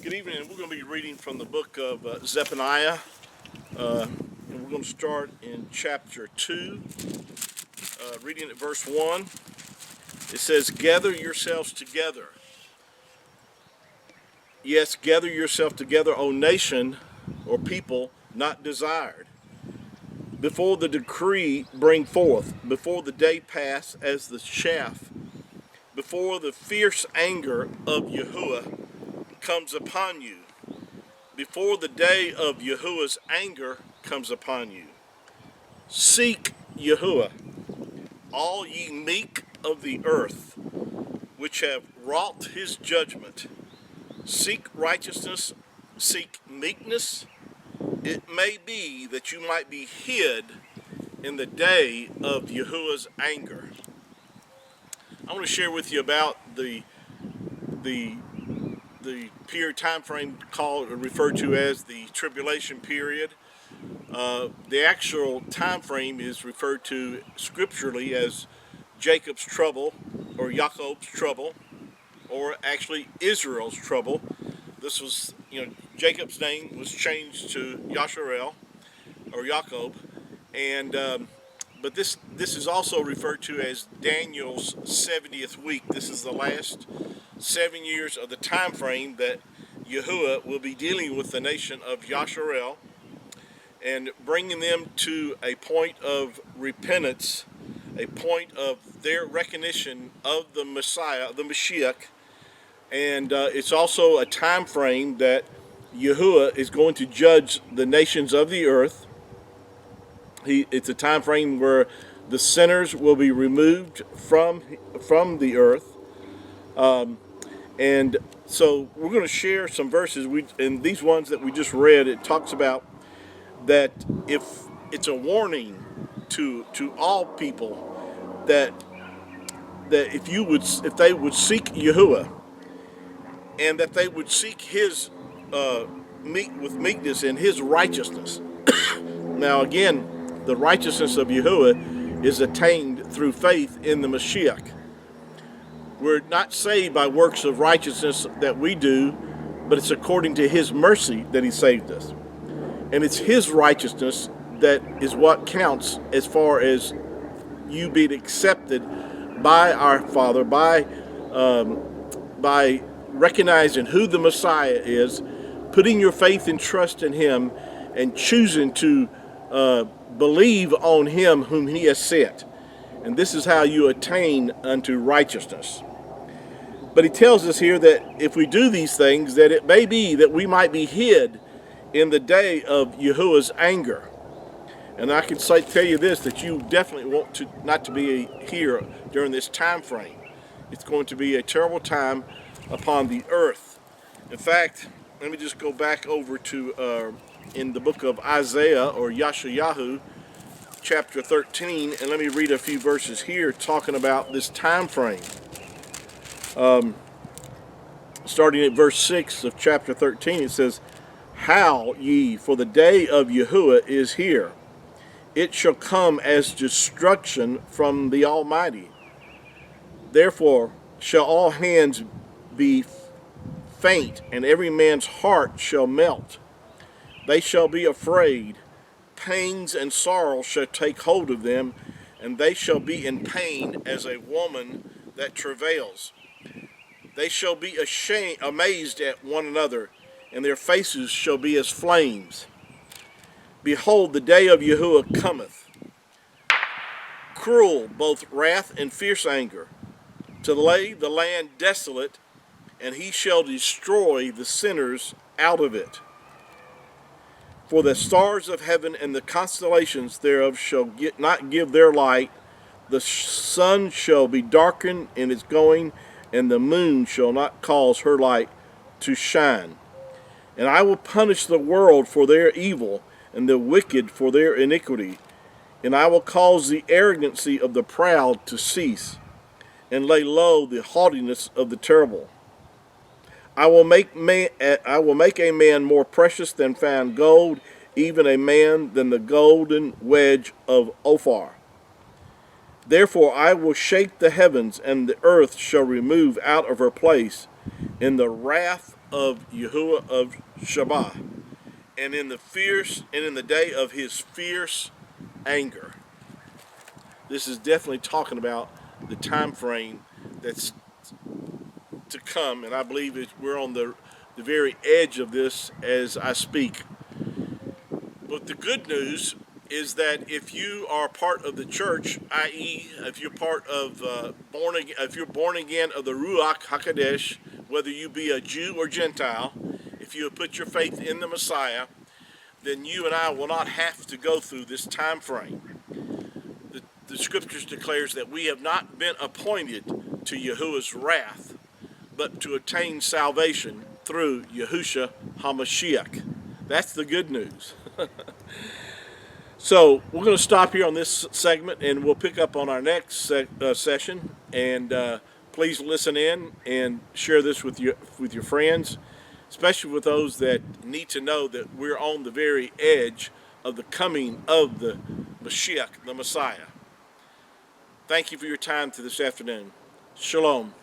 Good evening. We're going to be reading from the book of Zephaniah, and we're going to start in chapter 2, reading at verse 1. It says, "Gather yourselves together. Yes, gather yourself together, O nation or people not desired. Before the decree bring forth, before the day pass as the chaff, before the fierce anger of Yahuah comes upon you, before the day of Yahuah's anger comes upon you. Seek Yahuah, all ye meek of the earth, which have wrought his judgment. Seek righteousness, seek meekness. It may be that you might be hid in the day of Yahuah's anger." I want to share with you about the period time frame called or referred to as the Tribulation period. The actual time frame is referred to scripturally as Jacob's trouble, or Jacob's trouble, or actually Israel's trouble. This was, Jacob's name was changed to Yasharel, or Jacob, and but this is also referred to as Daniel's 70th week. This is the last 7 years of the time frame that Yahuah will be dealing with the nation of Yasharel and bringing them to a point of repentance, a point of their recognition of the Messiah, the Mashiach. And it's also a time frame that Yahuah is going to judge the nations of the earth. It's a time frame where the sinners will be removed from the earth. And so we're going to share some verses. In these ones that we just read, it talks about that if it's a warning to all people that if they would seek Yahuah, and that they would seek his with meekness and his righteousness. Now again, the righteousness of Yahuah is attained through faith in the Mashiach. We're not saved by works of righteousness that we do, but it's according to his mercy that he saved us. And it's his righteousness that is what counts as far as you being accepted by our Father, by recognizing who the Messiah is, putting your faith and trust in him, and choosing to believe on him whom he has sent. And this is how you attain unto righteousness. But he tells us here that if we do these things, that it may be that we might be hid in the day of Yahuah's anger. And I can tell you this, that you definitely want not to be here during this time frame. It's going to be a terrible time upon the earth. In fact, let me just go back over to in the book of Isaiah, or Yeshayahu, chapter 13, and let me read a few verses here talking about this time frame. Starting at verse 6 of chapter 13, it says, "Howl ye, for the day of Yahuah is here. It shall come as destruction from the Almighty. Therefore shall all hands be faint, and every man's heart shall melt. They shall be afraid. Pains and sorrow shall take hold of them, and they shall be in pain as a woman that travails. They shall be amazed at one another, and their faces shall be as flames. Behold, the day of Yahuah cometh, cruel, both wrath and fierce anger, to lay the land desolate, and he shall destroy the sinners out of it. For the stars of heaven and the constellations thereof shall not give their light. The sun shall be darkened in its going, and the moon shall not cause her light to shine. And I will punish the world for their evil, and the wicked for their iniquity. And I will cause the arrogancy of the proud to cease, and lay low the haughtiness of the terrible. I will make a man more precious than fine gold, even a man than the golden wedge of Ophir. Therefore I will shake the heavens, and the earth shall remove out of her place, in the wrath of Yahuah of Shabbat, and in the day of his fierce anger. This is definitely talking about the time frame that's to come, and I believe we're on the very edge of this as I speak. But the good news is that if you are part of the church, i.e., if you're part of if you're born again of the Ruach Hakodesh, whether you be a Jew or Gentile, if you have put your faith in the Messiah, then you and I will not have to go through this time frame. The scriptures declares that we have not been appointed to Yahuwah's wrath, but to attain salvation through Yahushua HaMashiach. That's the good news. So we're going to stop here on this segment, and we'll pick up on our next session. And please listen in and share this with your friends, especially with those that need to know that we're on the very edge of the coming of the Mashiach, the Messiah. Thank you for your time this afternoon. Shalom.